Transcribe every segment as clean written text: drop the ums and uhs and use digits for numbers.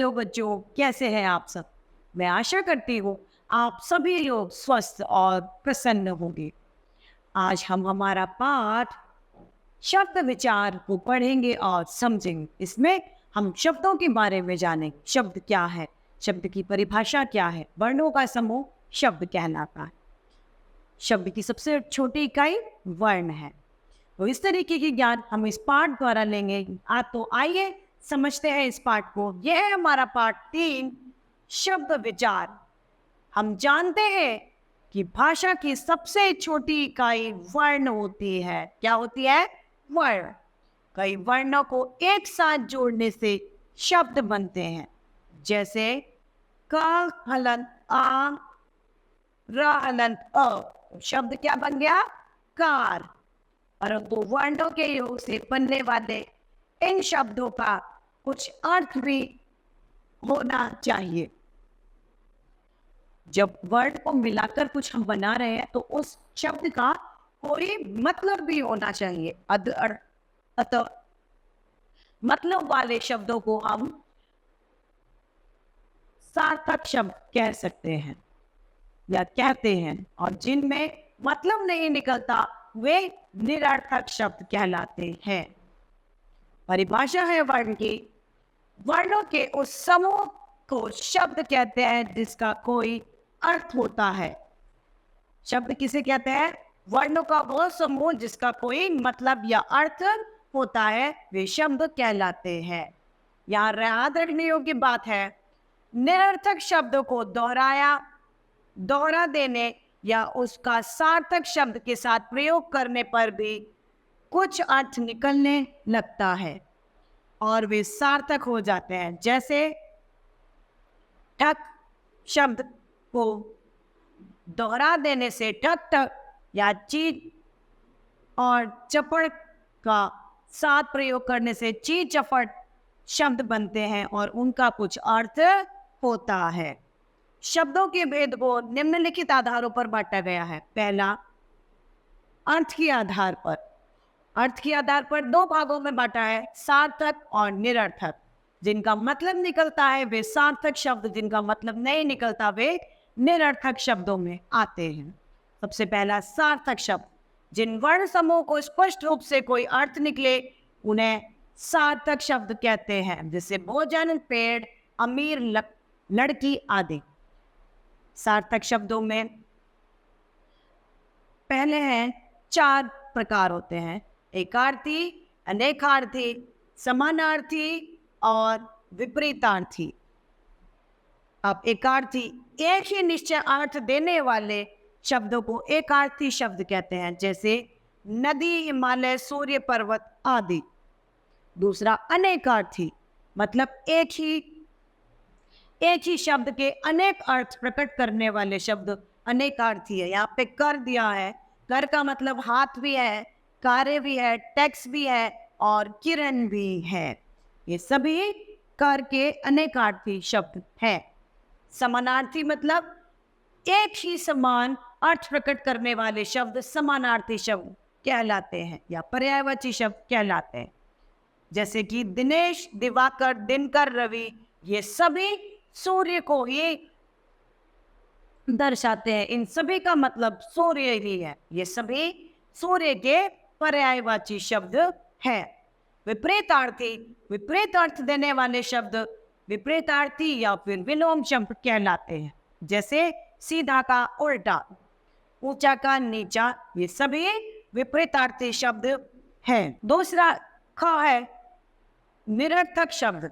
Hello बच्चों, कैसे हैं आप सब। मैं आशा करती हूँ आप सभी लोग स्वस्थ और प्रसन्न होंगे। आज हम हमारा पाठ शब्द विचार को पढ़ेंगे और समझेंगे। इसमें हम शब्दों के बारे में जानेंगे। शब्द क्या है, शब्द की परिभाषा क्या है। वर्णों का समूह शब्द कहलाता है। शब्द की सबसे छोटी इकाई वर्ण है। तो इस तरीके की ज्ञान हम इस पाठ द्वारा लेंगे। तो आइए समझते हैं इस पाठ को। यह है हमारा पाठ 3, शब्द विचार। हम जानते हैं कि भाषा की सबसे छोटी इकाई वर्ण होती है। क्या होती है? वर्ण। कई वर्णों को एक साथ जोड़ने से शब्द बनते हैं, जैसे क हलंत आ, र हलंत अ। शब्द क्या बन गया? कार। परंतु वर्णों के योग से बनने वाले इन शब्दों का कुछ अर्थ भी होना चाहिए। जब वर्ण को मिलाकर कुछ हम बना रहे हैं तो उस शब्द का कोई मतलब भी होना चाहिए। अतः मतलब वाले शब्दों को हम सार्थक शब्द कह सकते हैं या कहते हैं, और जिनमें मतलब नहीं निकलता वे निरर्थक शब्द कहलाते हैं। परिभाषा है वर्ण की। वर्णों के उस समूह को शब्द कहते हैं जिसका कोई अर्थ होता है। शब्द किसे कहते हैं? वर्णों का वो समूह जिसका कोई मतलब या अर्थ होता है, वे शब्द कहलाते हैं। यहाँ याद रखने योग्य बात है, निरर्थक शब्दों को दोहरा देने या उसका सार्थक शब्द के साथ प्रयोग करने पर भी कुछ अर्थ निकलने लगता है और वे सार्थक हो जाते हैं। जैसे ठक शब्द को दोहरा देने से ठक ठक या चीज और चपड़ का साथ प्रयोग करने से चीज चपड़ शब्द बनते हैं और उनका कुछ अर्थ होता है। शब्दों के भेद को निम्नलिखित आधारों पर बांटा गया है। पहला, अर्थ के आधार पर। अर्थ के आधार पर 2 भागों में बांटा है, सार्थक और निरर्थक। जिनका मतलब निकलता है वे सार्थक शब्द, जिनका मतलब नहीं निकलता वे निरर्थक शब्दों में आते हैं। सबसे पहला, सार्थक शब्द। जिन वर्ण समूह को स्पष्ट रूप से कोई अर्थ निकले उन्हें सार्थक शब्द कहते हैं, जैसे भोजन, पेड़, अमीर, लड़की आदि। सार्थक शब्दों में पहले हैं 4 प्रकार होते हैं: एकार्थी, अनेकार्थी, समानार्थी और विपरीतार्थी। अब एकार्थी, एक ही निश्चय अर्थ देने वाले शब्दों को एकार्थी शब्द कहते हैं, जैसे नदी, हिमालय, सूर्य, पर्वत आदि। दूसरा, अनेकार्थी, मतलब एक ही शब्द के अनेक अर्थ प्रकट करने वाले शब्द अनेकार्थी है। यहाँ पे कर दिया है, कर का मतलब हाथ भी है, कार्य भी है, टैक्स भी है और किरण भी है। ये सभी कर के अनेकार्थी शब्द हैं। समानार्थी मतलब एक ही समान अर्थ प्रकट करने वाले शब्द समानार्थी शब्द कहलाते हैं या पर्यायवाची शब्द कहलाते हैं, जैसे कि दिनेश, दिवाकर, दिनकर, रवि। ये सभी सूर्य को ही दर्शाते हैं। इन सभी का मतलब सूर्य ही है। ये सभी सूर्य के पर्यायवाची शब्द हैं। विपरीतार्थी, विपरीत अर्थ देने वाले शब्द विपरीतार्थी या फिर विलोम शब्द कहलाते हैं, जैसे सीधा का उल्टा, ऊंचा का नीचा। ये सभी विपरीतार्थी शब्द हैं। दूसरा ख है निरर्थक शब्द,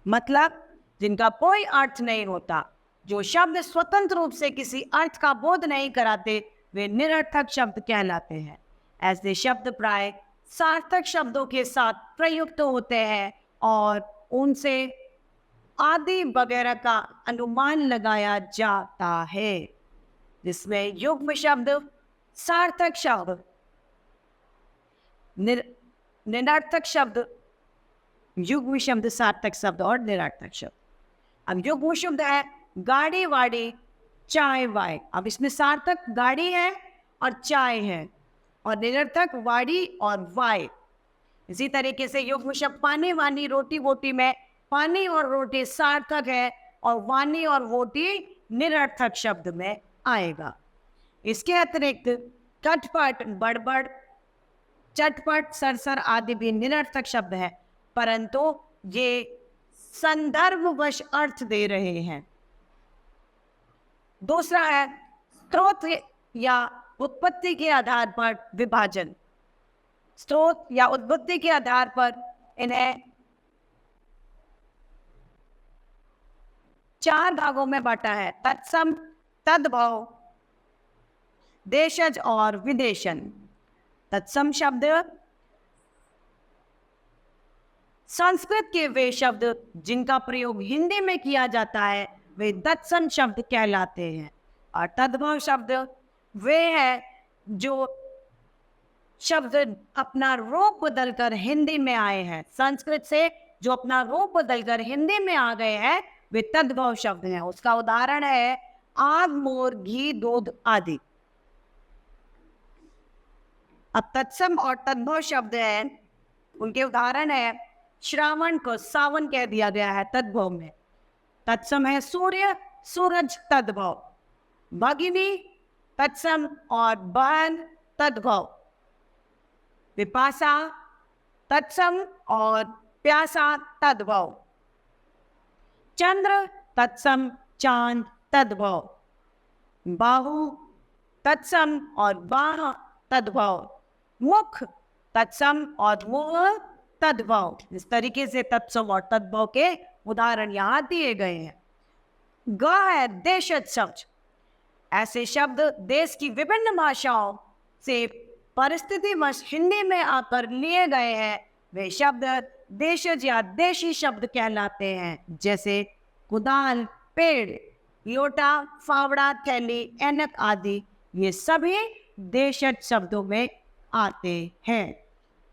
मतलब जिनका कोई अर्थ नहीं होता। जो शब्द स्वतंत्र रूप से किसी अर्थ का बोध नहीं कराते वे निरर्थक शब्द कहलाते हैं। ऐसे शब्द प्राय सार्थक शब्दों के साथ प्रयुक्त होते हैं और उनसे आदि वगैरह का अनुमान लगाया जाता है, जिसमें युग्म शब्द, सार्थक शब्द, निरर्थक शब्द, युग्म शब्द, सार्थक शब्द और निरर्थक शब्द। अब युग्म शब्द है गाड़ी, वाड़ी, चाय, वाय। अब इसमें सार्थक गाड़ी है और चाय है और निरर्थक वाड़ी और वाय। इसी तरीके से युग्म शब्द पानी, वानी, रोटी, वोटी में पानी और रोटी सार्थक है और वाणी और वोटी निरर्थक शब्द में आएगा। इसके अतिरिक्त कटपट, बड़बड़, चटपट, सरसर आदि भी निरर्थक शब्द है, परंतु ये संदर्भवश अर्थ दे रहे हैं। दूसरा है स्रोत या उत्पत्ति के आधार पर विभाजन। स्रोत या उत्पत्ति के आधार पर इन्हें 4 भागों में बांटा है: तत्सम, तद्भव, देशज और विदेशन। तत्सम शब्द संस्कृत के वे शब्द जिनका प्रयोग हिंदी में किया जाता है वे तत्सम शब्द कहलाते हैं, और तद्भव शब्द वे हैं जो शब्द अपना रूप बदलकर हिंदी में आए हैं। संस्कृत से जो अपना रूप बदलकर हिंदी में आ गए हैं वे तद्भव शब्द हैं। उसका उदाहरण है आग, मोर, घी, दूध आदि। अब तत्सम और तद्भव शब्द हैं, उनके उदाहरण है श्रावण को सावन कह दिया गया है तद्भव में। तत्सम है सूर्य, सूरज तद्भव। भगिनी तत्सम और बहन तद्भव। विपासा तत्सम और प्यासा तद्भव। चंद्र तत्सम, चांद तद्भव। बाहु तत्सम और बाह तद्भव। मुख तत्सम और मुह तद्भव। इस तरीके से तत्सम और तद्भव के उदाहरण यहाँ दिए गए हैं। ग है देशज शब्द। ऐसे शब्द देश की विभिन्न भाषाओं से परिस्थितिवश हिंदी में आकर लिए गए हैं, वे शब्द देशज या देशी शब्द कहलाते हैं। जैसे कुदाल, पेड़, लोटा, फावड़ा, थैली, ऐनक आदि, ये सभी देशज शब्दों में आते हैं।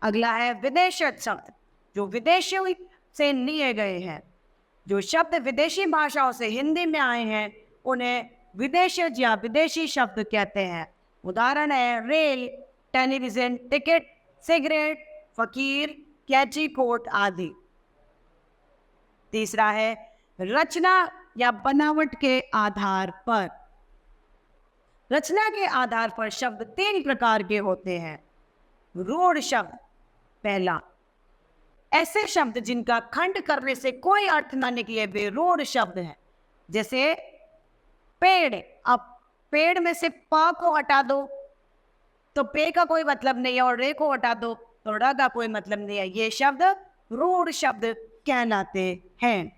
अगला है विदेशज शब्द, जो विदेशी से लिए गए हैं। जो शब्द विदेशी भाषाओं से हिंदी में आए हैं उन्हें विदेशज या विदेशी शब्द कहते हैं। उदाहरण है रेल, टेलीविजन, टिकट, सिगरेट, फकीर, कैची, कोट आदि। तीसरा है रचना या बनावट के आधार पर। रचना के आधार पर शब्द 3 प्रकार के होते हैं। रूढ़ शब्द पहला, ऐसे शब्द जिनका खंड करने से कोई अर्थ न निकले वे रूढ़ शब्द हैं। जैसे पेड़, अब पेड़ में से प को हटा दो तो पे का कोई मतलब नहीं है, और रे को हटा दो तो र का कोई मतलब नहीं है। ये शब्द रूढ़ शब्द कहलाते हैं।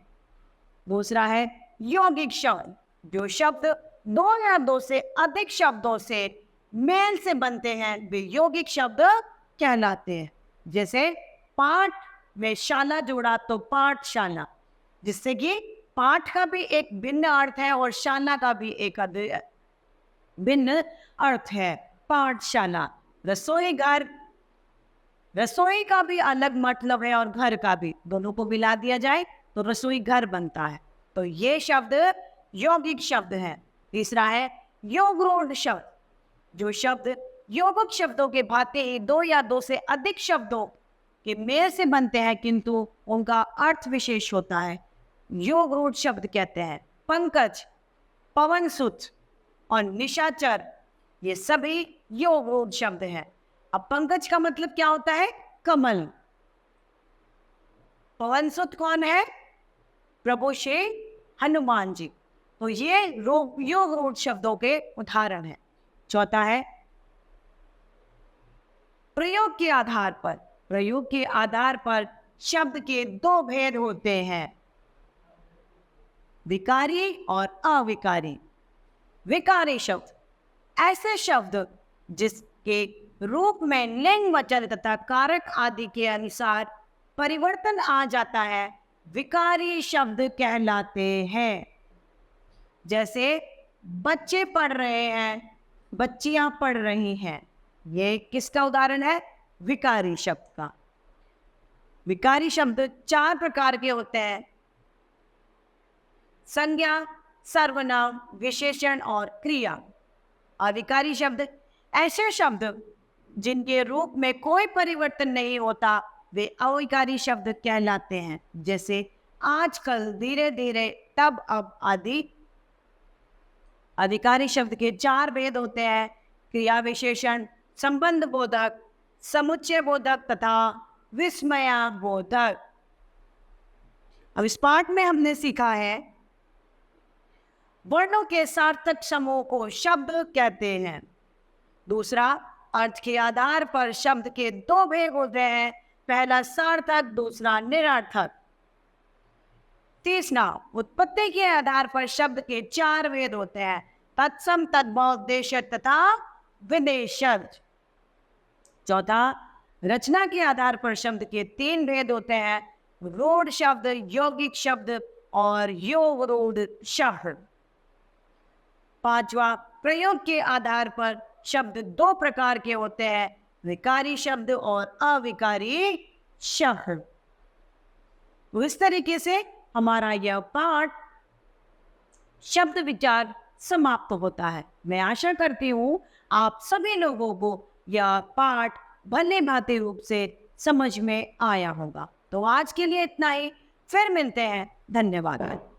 दूसरा है यौगिक शब्द, जो शब्द 2 या 2 से अधिक शब्दों से मेल से बनते हैं वे यौगिक शब्द कहलाते हैं। जैसे पाठ में शाला जोड़ा तो पाठशाला, जिससे कि पाठ का भी एक भिन्न अर्थ है और शाला का भी एक भिन्न अर्थ है। पाठशाला। रसोई घर, रसोई का भी अलग मतलब है और घर का भी, दोनों को मिला दिया जाए तो रसोई घर बनता है। तो ये शब्द यौगिक शब्द हैं। तीसरा है योगरूढ़ शब्द, जो शब्द यौगिक शब्दों के भांति ही 2 या 2 से अधिक शब्दों के मेल से बनते हैं किंतु उनका अर्थ विशेष होता है, योगरूढ़ शब्द कहते हैं। पंकज, पवनसुत और निशाचर, ये सभी योगरूढ़ शब्द हैं। अब पंकज का मतलब क्या होता है? कमल। पवनसुत कौन है? प्रभु श्री हनुमान जी। तो ये योगरूढ़ शब्दों के उदाहरण हैं। चौथा है प्रयोग के आधार पर। प्रयोग के आधार पर शब्द के 2 भेद होते हैं, विकारी और अविकारी। विकारी शब्द ऐसे शब्द जिसके रूप में लिंग, वचन तथा कारक आदि के अनुसार परिवर्तन आ जाता है, विकारी शब्द कहलाते हैं। जैसे बच्चे पढ़ रहे हैं, बच्चियां पढ़ रही हैं, ये किसका उदाहरण है? विकारी शब्द का। विकारी शब्द 4 प्रकार के होते हैं, संज्ञा, सर्वनाम, विशेषण और क्रिया। अविकारी शब्द ऐसे शब्द जिनके रूप में कोई परिवर्तन नहीं होता, वे अविकारी शब्द कहलाते हैं। जैसे आजकल धीरे धीरे तब अब आदि। अधिकारी शब्द के 4 भेद होते हैं: क्रिया विशेषण, संबंध बोधक, समुच्चय बोधक तथा विस्मया बोधक। अब इस पाठ में हमने सीखा है वर्णों के सार्थक समूह को शब्द कहते हैं। दूसरा, अर्थ के आधार पर शब्द के 2 भेद होते हैं, पहला सार्थक, दूसरा निरर्थक। तीसरा, उत्पत्ति के आधार पर शब्द के 4 भेद होते हैं: तत्सम, तद्भव, देशज तथा विदेशज। चौथा, रचना के आधार पर शब्द के 3 भेद होते हैं: रूढ़ शब्द, यौगिक शब्द और योग रूढ़ शब्द। पांचवा, प्रयोग के आधार पर शब्द 2 प्रकार के होते हैं: विकारी शब्द और अविकारी शब्द। तो इस तरीके से हमारा यह पाठ शब्द विचार समाप्त होता है। मैं आशा करती हूँ आप सभी लोगों को यह पाठ भले भांति रूप से समझ में आया होगा। तो आज के लिए इतना ही, फिर मिलते हैं। धन्यवाद।